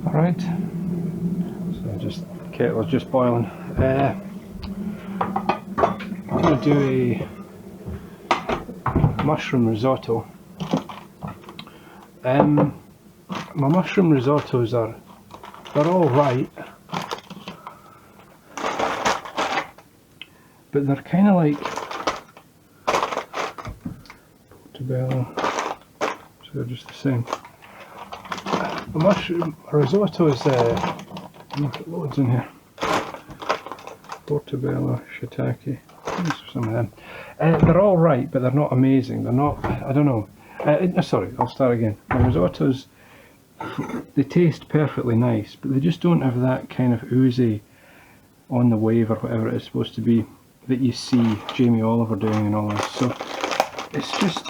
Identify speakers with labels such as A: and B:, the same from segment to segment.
A: Alright, so just kettle's just boiling. I'm going to do a mushroom risotto. My mushroom risottos they're all right, but they're kind of like portobello, so they're just the same. A mushroom risotto is got loads in here. Portobello, shiitake, some of them. They're all right, but they're not amazing. They're not. I don't know. Sorry, I'll start again. My risottos, they taste perfectly nice, but they just don't have that kind of oozy on the wave or whatever it is supposed to be that you see Jamie Oliver doing and all this. So it's just,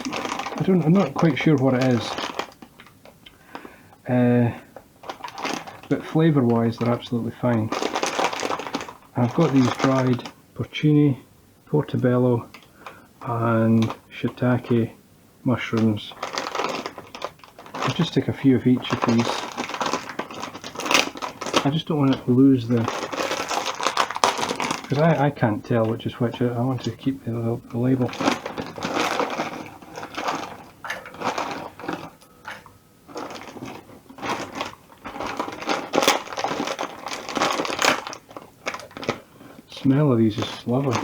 A: I'm not quite sure what it is. But flavour wise they're absolutely fine. I've got these dried porcini, portobello and shiitake mushrooms. I'll just take a few of each of these. I just don't want to lose the, because I can't tell which is which. I want to keep the label. Smell of these is lovely.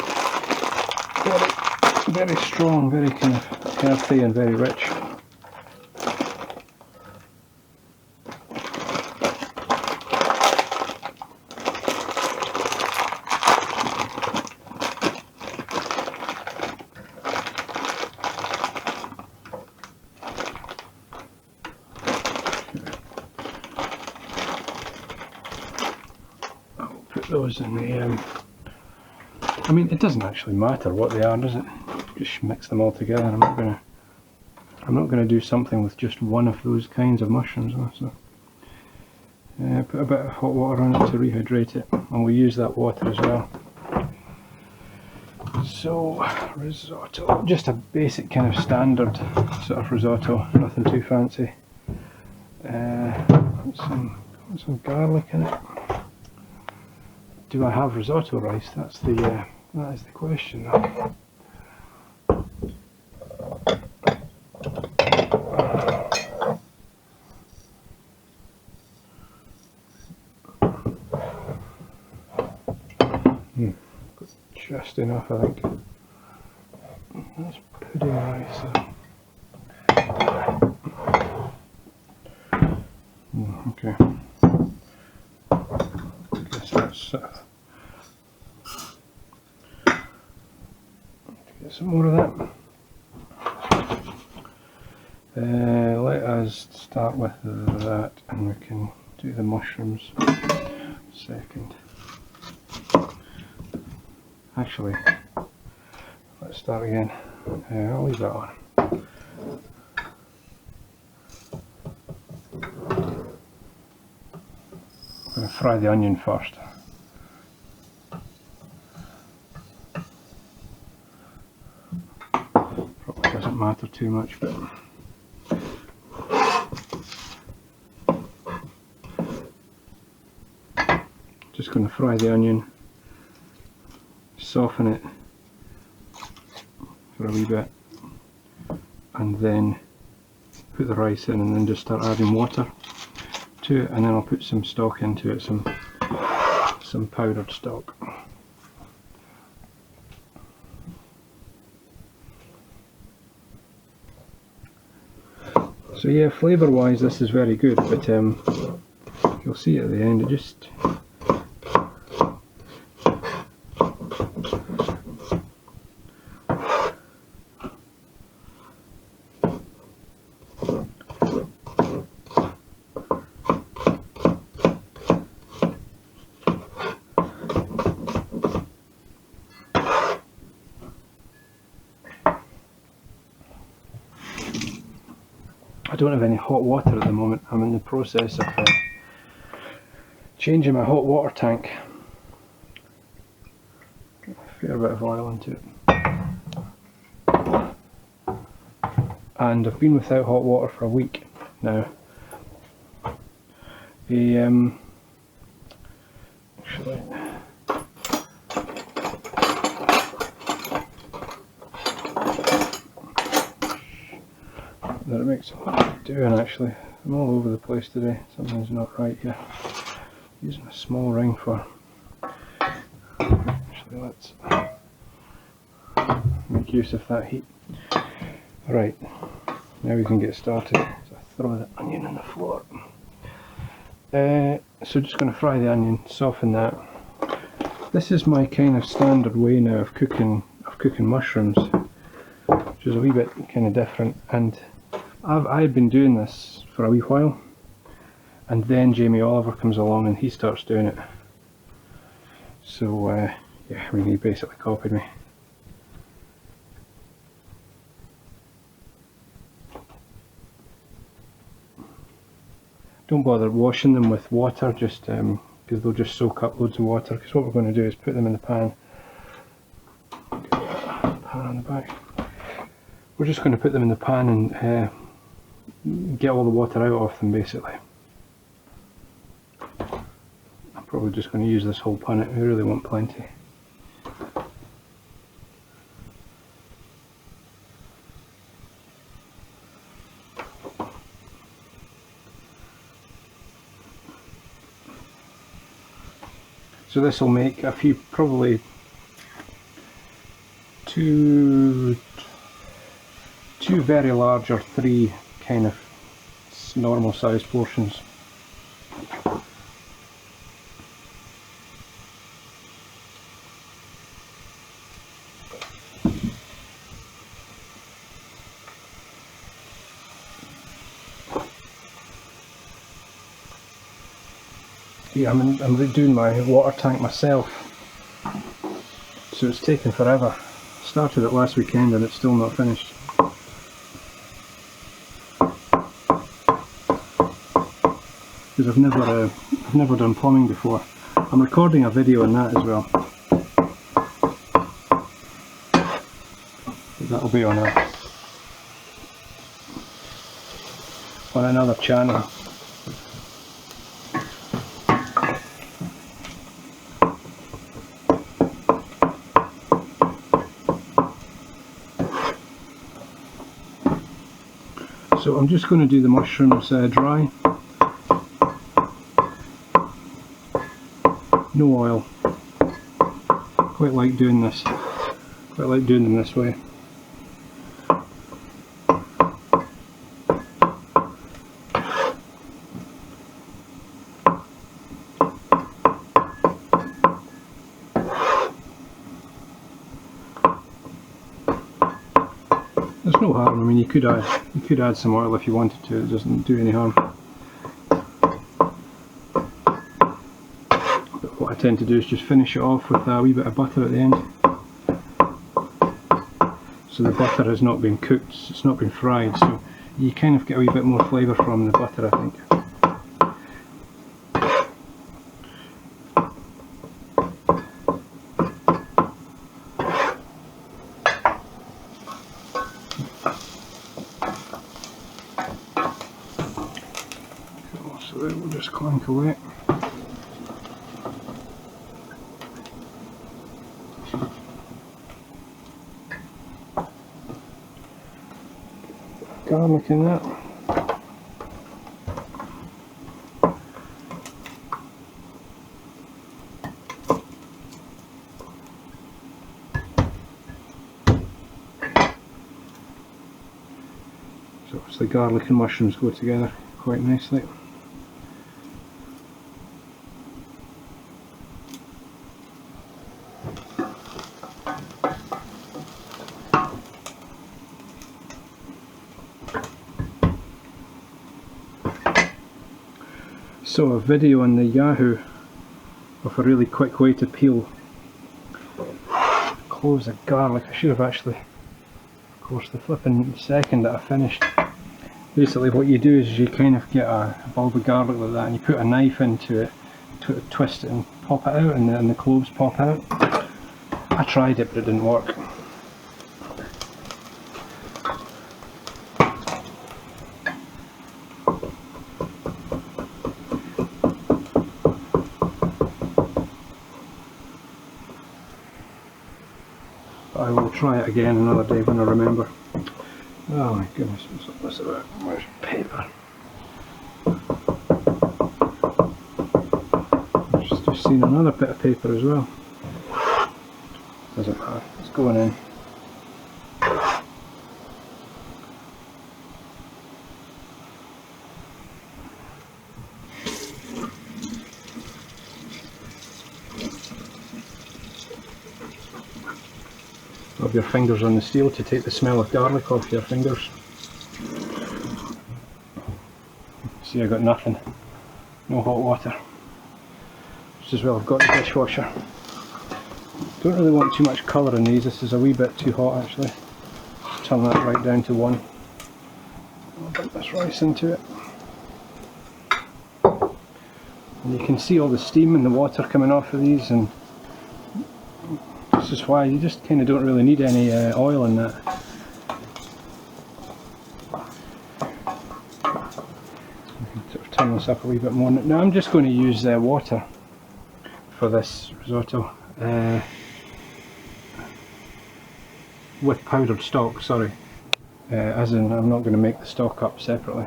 A: Very strong, very kind of earthy and very rich. I'll put those in the I mean, it doesn't actually matter what they are, does it? Just mix them all together. I'm not gonna do something with just one of those kinds of mushrooms. So put a bit of hot water on it to rehydrate it, and we'll use that water as well. So risotto, just a basic kind of standard sort of risotto, nothing too fancy. Put some garlic in it. Do I have risotto rice? That is the question now. Just enough, I think. That's pudding rice. Okay. Guess that's get some more of that. Let us start with that, and we can do the mushrooms second. Actually, let's start again. I'll leave that on. I'm going to fry the onion first. Probably doesn't matter too much, but just going to fry the onion, soften it for a wee bit, and then put the rice in, and then just start adding water to it, and then I'll put some stock into it, some powdered stock. So yeah, flavour wise this is very good, but you'll see at the end it just I don't have any hot water at the moment. I'm in the process of changing my hot water tank. Get a fair bit of oil into it. And I've been without hot water for a week now. a actually, that it makes what I'm doing actually. I'm all over the place today. Something's not right here. Using a small ring for. Actually, let's make use of that heat. Right, now we can get started. So I throw the onion on the floor. So just going to fry the onion, soften that. This is my kind of standard way now of cooking mushrooms, which is a wee bit kind of different. And I've been doing this for a wee while, and then Jamie Oliver comes along and he starts doing it. So yeah, I mean, he basically copied me. Don't bother washing them with water, just because they'll just soak up loads of water. Because what we're going to do is put them in the pan. Pan on the back. We're just going to put them in the pan and get all the water out of them, basically. I'm probably just going to use this whole punnet. We really want plenty. So this will make a few, probably two very large or three kind of normal sized portions. Yeah, I'm redoing my water tank myself, so it's taken forever. Started it last weekend and it's still not finished. Because I've never done plumbing before. I'm recording a video on that as well. That'll be on another channel. So I'm just going to do the mushrooms dry. No oil. Quite like doing this. Quite like doing them this way. There's no harm. I mean, you could add some oil if you wanted to. It doesn't do any harm. But what I tend to do is just finish it off with a wee bit of butter at the end. So the butter has not been cooked. It's not been fried. So you kind of get a wee bit more flavour from the butter, I think. So then we'll just clank away. Garlic in that. So obviously garlic and mushrooms go together quite nicely. Saw a video on the Yahoo of a really quick way to peel cloves of garlic. I should have actually, of course, the flipping second that I finished. Basically what you do is you kind of get a bulb of garlic like that and you put a knife into it, twist it and pop it out, and the cloves pop out. I tried it but it didn't work. try it again another day when I remember. Oh my goodness, what's this about? Where's paper? Just seen another bit of paper as well. Doesn't matter, it's going in. Rub your fingers on the steel to take the smell of garlic off your fingers. See, I got nothing. No hot water. Just as well I've got the dishwasher. Don't really want too much colour in these. This is a wee bit too hot actually. Just turn that right down to 1. I'll dump this rice into it. And you can see all the steam and the water coming off of these, and this is why you just kind of don't really need any oil in that. Sort of turn this up a wee bit more. Now I'm just going to use water for this risotto, with powdered stock, sorry, as in I'm not going to make the stock up separately.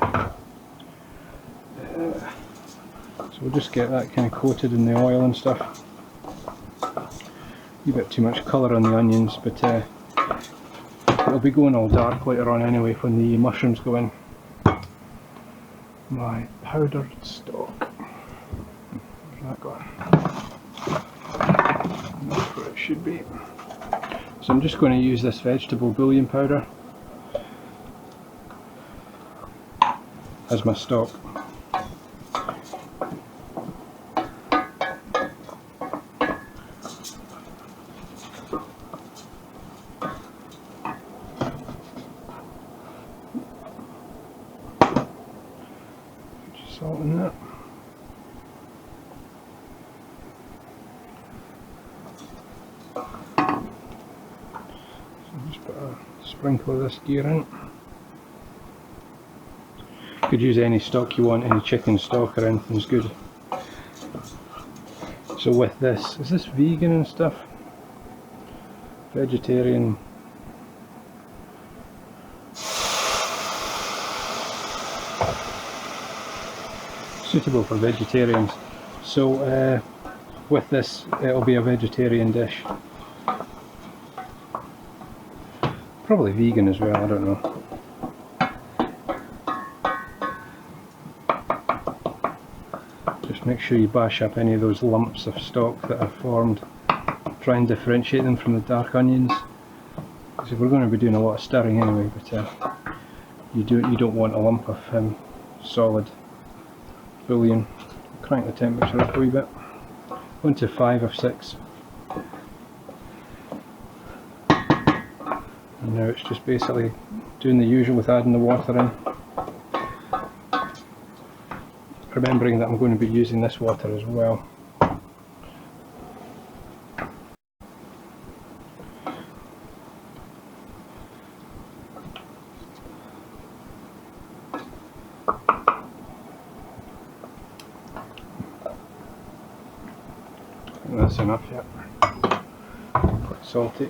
A: So we'll just get that kind of coated in the oil and stuff. A bit too much colour on the onions, but it'll be going all dark later on anyway when the mushrooms go in. My powdered stock. Where's that gone? That's where it should be. So I'm just going to use this vegetable bouillon powder as my stock. Salt in that. So just put a sprinkle of this gear in. You could use any stock you want, any chicken stock or anything's good. So with this, is this vegan and stuff? Vegetarian. Suitable for vegetarians. So with this it'll be a vegetarian dish. Probably vegan as well, I don't know. Just make sure you bash up any of those lumps of stock that are formed. Try and differentiate them from the dark onions. Because we're going to be doing a lot of stirring anyway, but you don't want a lump of solid bouillon. Crank the temperature up a wee bit. 1 to 5 or 6. And now it's just basically doing the usual with adding the water in. Remembering that I'm going to be using this water as well. That's enough yet. Quite salty.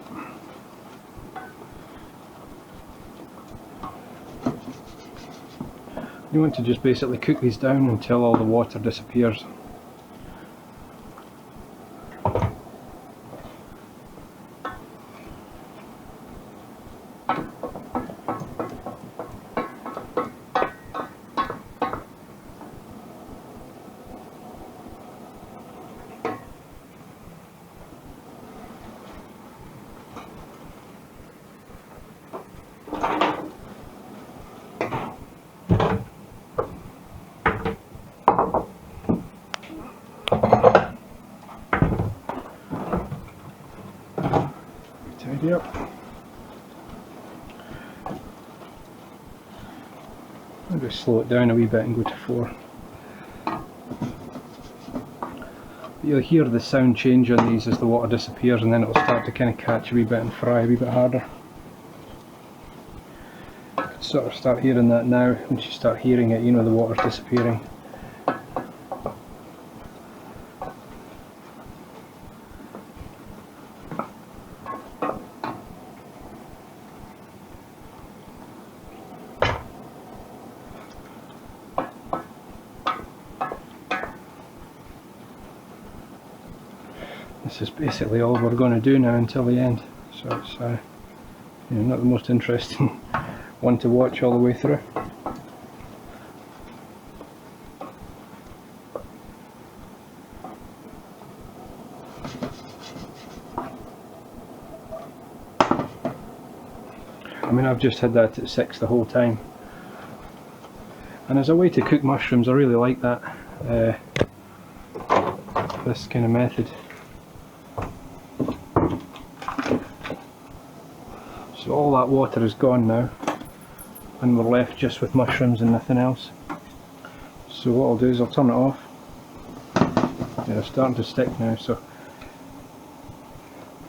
A: You want to just basically cook these down until all the water disappears. Tidy up. I'll just slow it down a wee bit and go to 4. You'll hear the sound change on these as the water disappears, and then it'll start to kind of catch a wee bit and fry a wee bit harder. You can sort of start hearing that now. Once you start hearing it, you know the water's disappearing. this is basically all we're going to do now until the end. So it's you know, not the most interesting one to watch all the way through. I mean, I've just had that at 6 the whole time. And as a way to cook mushrooms, I really like that, this kind of method. So all that water is gone now, and we're left just with mushrooms and nothing else. So what I'll do is I'll turn it off. Yeah, they're starting to stick now, so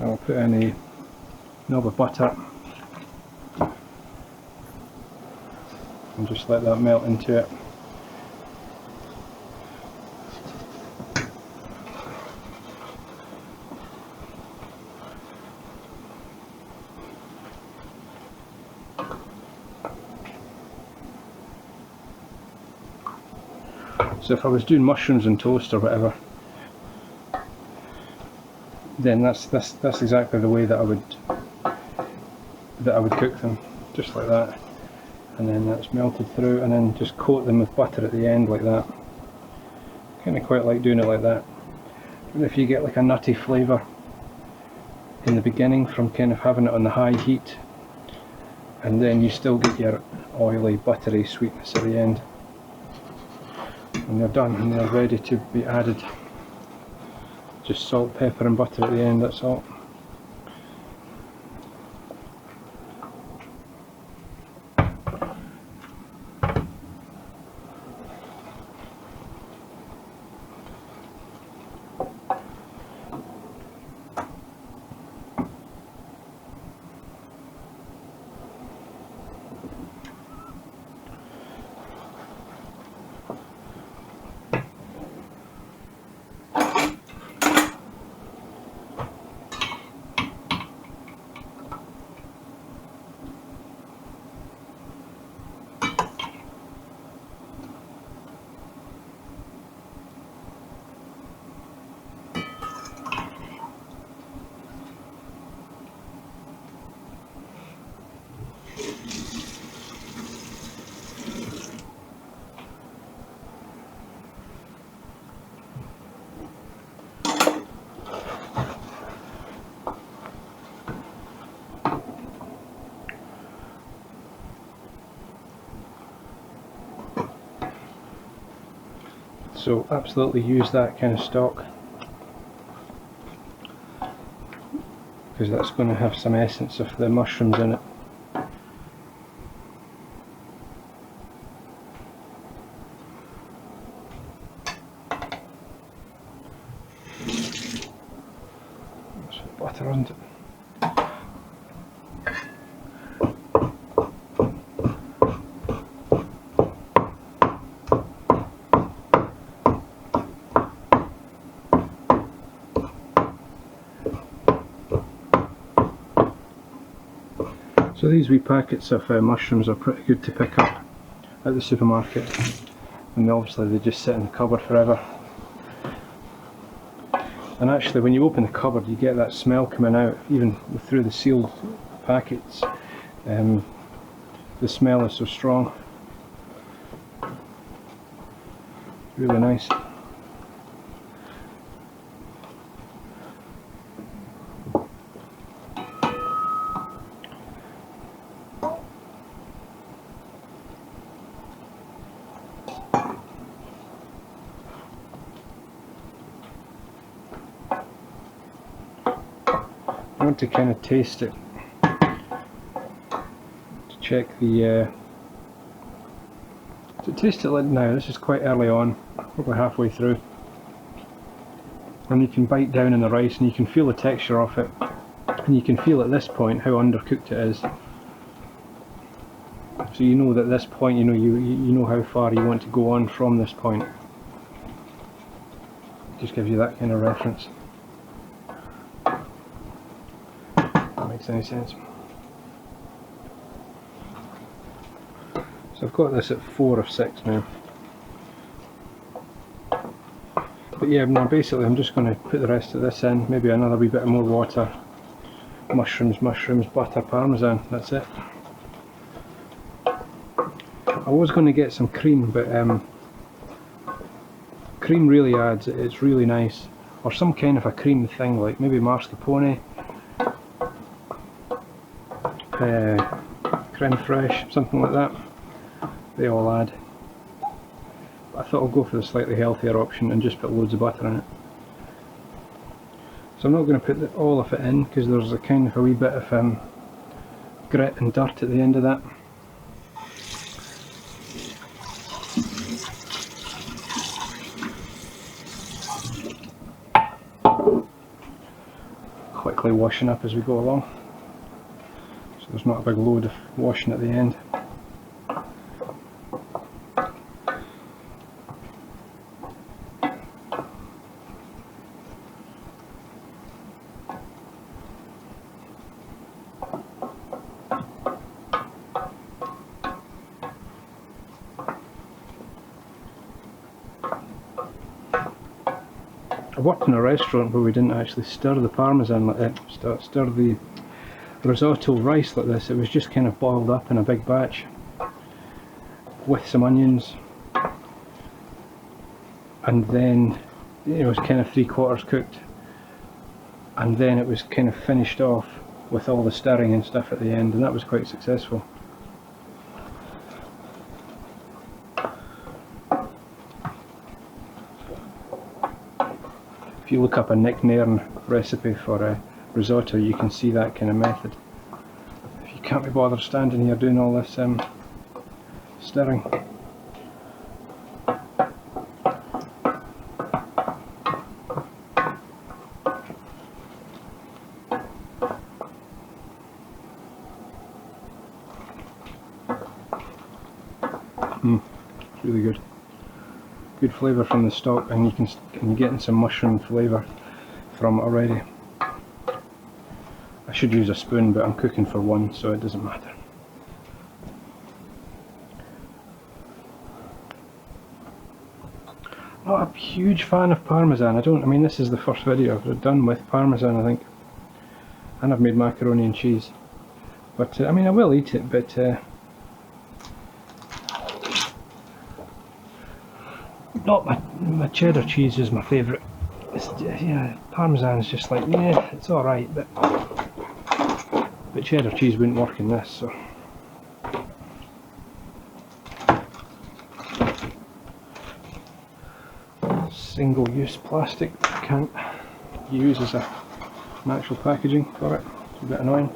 A: I'll put in a knob of butter and just let that melt into it. So if I was doing mushrooms on toast or whatever, then that's exactly the way that I would cook them, just like that. And then that's melted through, and then just coat them with butter at the end like that. Kind of quite like doing it like that. And if you get like a nutty flavour in the beginning from kind of having it on the high heat, and then you still get your oily, buttery sweetness at the end. And they're done and they're ready to be added. Just salt, pepper and butter at the end, that's all. So absolutely use that kind of stock, because that's going to have some essence of the mushrooms in it. That's butter, isn't it? So these wee packets of mushrooms are pretty good to pick up at the supermarket, and obviously they just sit in the cupboard forever. And actually when you open the cupboard you get that smell coming out even through the sealed packets. The smell is so strong. Really nice. I want to kind of taste it to check the to taste it now. This is quite early on, probably halfway through, and you can bite down in the rice and you can feel the texture of it, and you can feel at this point how undercooked it is. So you know that at this point, you know how far you want to go on from this point. Just gives you that kind of reference. Makes any sense. So I've got this at 4 of 6 now. But yeah, no, basically I'm just going to put the rest of this in, maybe another wee bit more water, mushrooms, butter, parmesan, that's it. I was going to get some cream, but cream really adds, it's really nice. Or some kind of a cream thing, like maybe mascarpone, creme fraiche, something like that. They all add. I thought I'll go for the slightly healthier option and just put loads of butter in it. So I'm not going to put all of it in because there's a kind of a wee bit of grit and dirt at the end of that. Quickly washing up as we go along, so there's not a big load of washing at the end. I worked in a restaurant where we didn't actually stir the parmesan like that, stir the risotto rice like this. It was just kind of boiled up in a big batch with some onions, and then it was kind of 3/4 cooked, and then it was kind of finished off with all the stirring and stuff at the end, and that was quite successful. If you look up a Nick Nairn recipe for risotto, you can see that kind of method. If you can't be bothered standing here doing all this stirring. Really good. Good flavour from the stock, and you're getting some mushroom flavour from it already. I should use a spoon, but I'm cooking for one, so it doesn't matter. Not a huge fan of Parmesan. I mean, this is the first video I've done with Parmesan, I think. And I've made macaroni and cheese. But, I mean, I will eat it, but not my cheddar cheese is my favourite. Yeah, Parmesan is just like, yeah, it's alright, but cheddar cheese wouldn't work in this, so. Single-use plastic, can't use as a actual packaging for it. It's a bit annoying.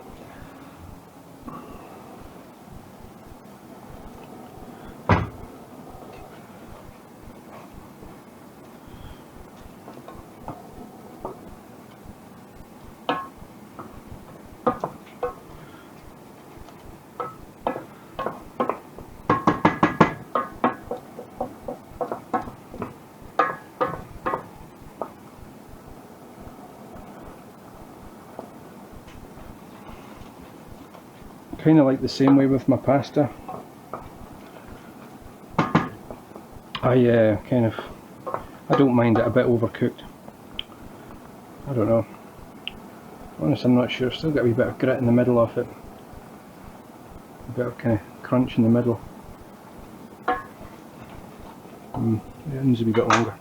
A: Kind of like the same way with my pasta. I don't mind it a bit overcooked. I don't know. Honestly, I'm not sure. Still got a wee bit of grit in the middle of it. A bit of kind of crunch in the middle. It needs a wee bit longer.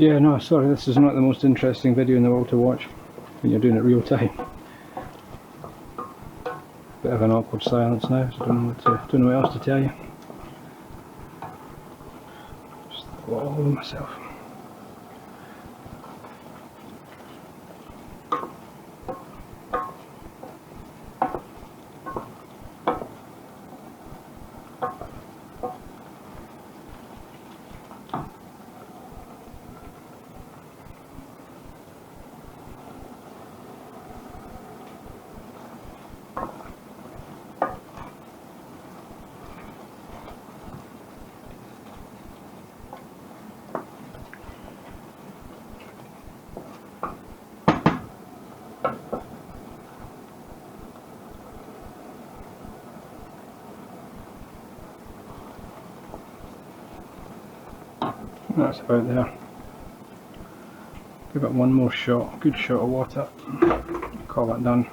A: Yeah, no, sorry, this is not the most interesting video in the world to watch when you're doing it real time. Bit of an awkward silence now, so I don't know what else to tell you. Just all over myself. That's about there. Give it one more shot, good shot of water, call that done.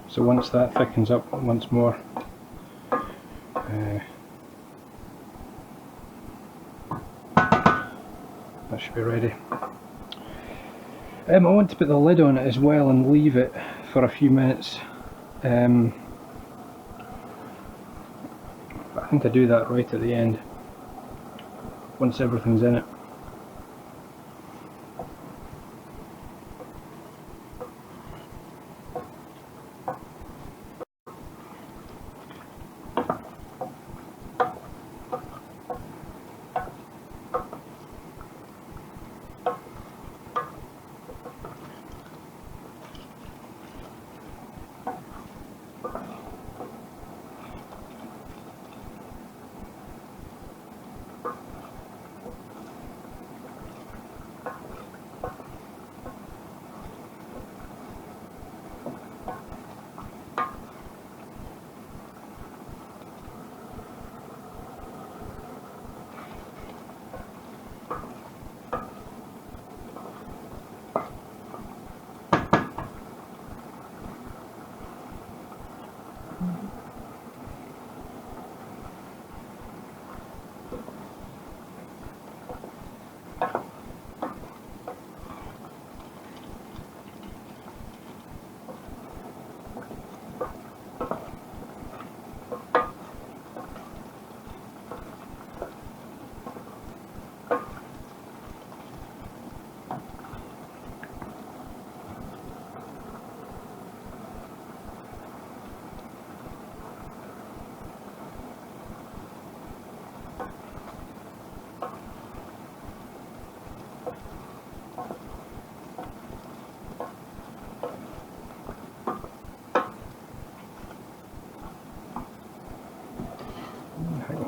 A: So once that thickens up once more, that should be ready. I want to put the lid on it as well and leave it for a few minutes. But I think I do that right at the end, once everything's in it.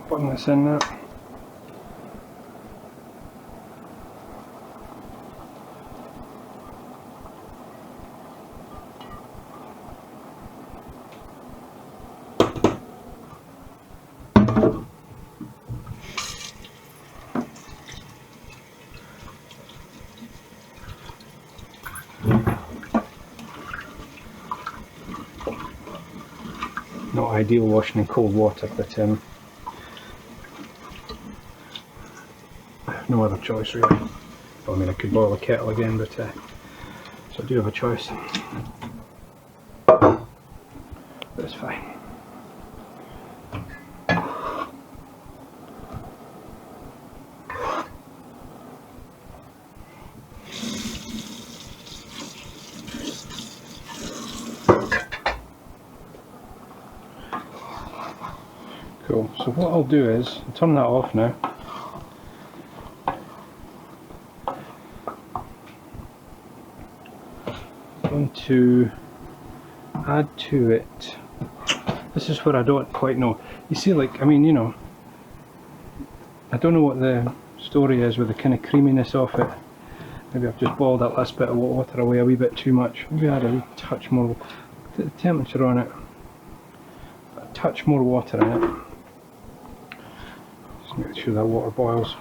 A: Putting this in there. Not ideal washing in cold water, but no other choice really. Well, I mean, I could boil the kettle again, but so I do have a choice. That's fine. Cool. So what I'll do is I'll turn that off now. Going to add to it. This is where I don't quite know. You see, like, I mean, you know, I don't know what the story is with the kind of creaminess of it. Maybe I've just boiled that last bit of water away a wee bit too much. Maybe add a wee touch more. Put the temperature on it. A touch more water in it. Just make sure that water boils.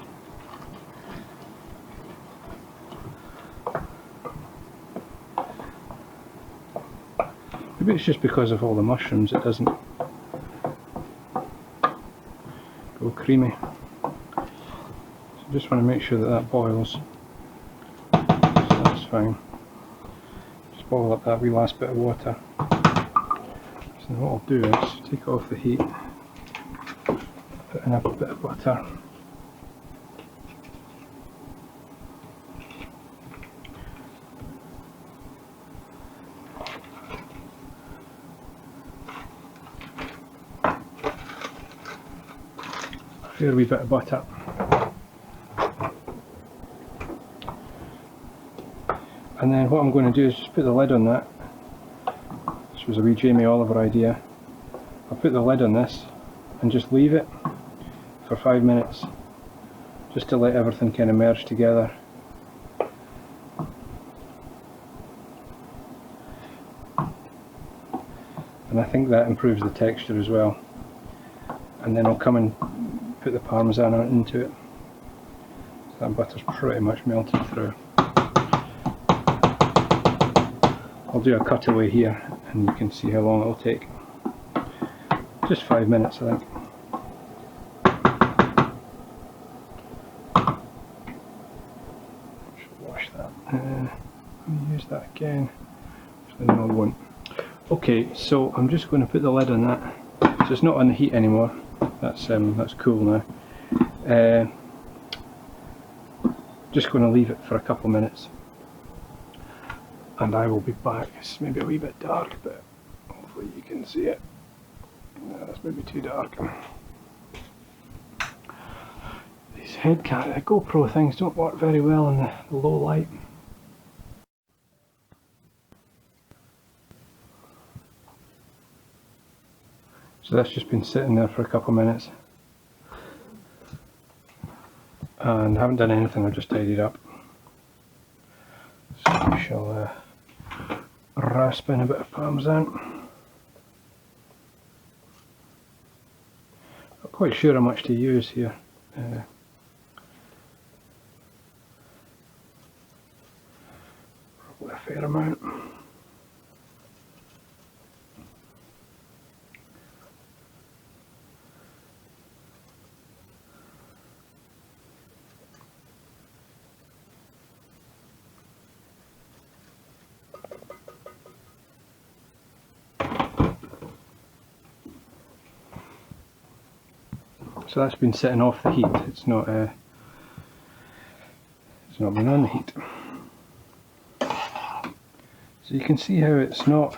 A: Maybe Maybe it's just because of all the mushrooms it doesn't go creamy. So I just want to make sure that that boils. So that's fine. Just boil up that wee last bit of water. So what I'll do is take it off the heat, put in a bit of butter. A wee bit of butter. And then what I'm going to do is just put the lid on that. This was a wee Jamie Oliver idea. I'll put the lid on this and just leave it for 5 minutes, just to let everything kind of merge together. And I think that improves the texture as well. And then I'll come and put the Parmesan into it. So that butter's pretty much melted through. I'll do a cutaway here and you can see how long it'll take. Just 5 minutes, I think. Should wash that. Let me use that again. Actually, no, I won't. Okay, so I'm just going to put the lid on that. So it's not on the heat anymore. That's cool now. Just going to leave it for a couple of minutes, and I will be back. It's maybe a wee bit dark, but hopefully you can see it. No, that's maybe too dark. These Headcam, the GoPro things don't work very well in the low light. So that's just been sitting there for a couple of minutes, and I haven't done anything, I've just tidied up. So we shall rasp in a bit of Parmesan. Not quite sure how much to use here. Probably a fair amount. So that's been sitting off the heat. It's not been on the heat. So you can see how it's not,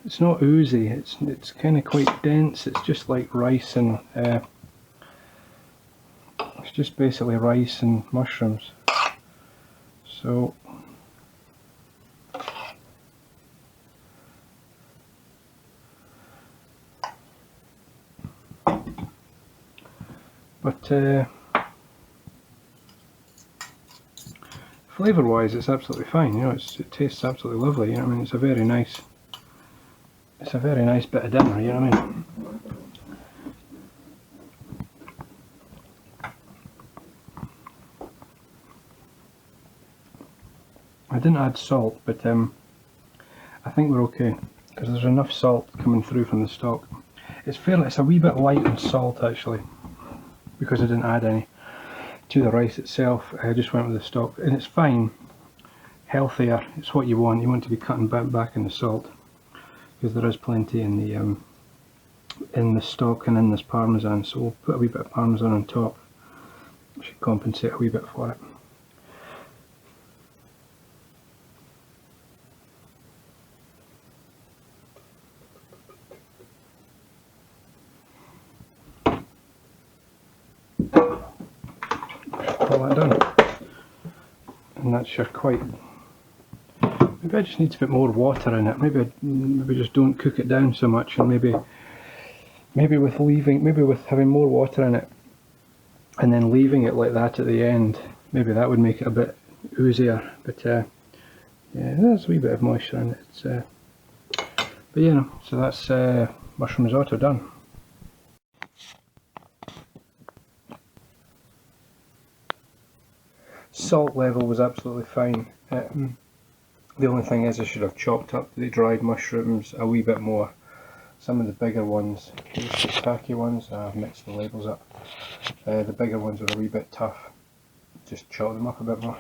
A: it's not oozy. It's kind of quite dense. It's just like rice and it's just basically rice and mushrooms. So but flavour wise it's absolutely fine, it tastes absolutely lovely, I mean, it's a very nice bit of dinner, you know what I mean. I didn't add salt, but I think we're okay, because there's enough salt coming through from the stock. It's a wee bit light on salt actually, because I didn't add any to the rice itself. I just went with the stock, and it's fine, healthier. It's what you want to be cutting back in the salt, because there is plenty in the stock and in this Parmesan, so we'll put a wee bit of Parmesan on top. It should compensate a wee bit for it. All that done, and that's your quite. Maybe I just need to put more water in it. Maybe just don't cook it down so much, and maybe with having more water in it, and then leaving it like that at the end. Maybe that would make it a bit oozier. But yeah, there's a wee bit of moisture in it. But so that's mushroom risotto done. Salt level was absolutely fine. The only thing is I should have chopped up the dried mushrooms a wee bit more. Some of the bigger ones, the shiitake ones, I've mixed the labels up. The bigger ones are a wee bit tough. Just chop them up a bit more.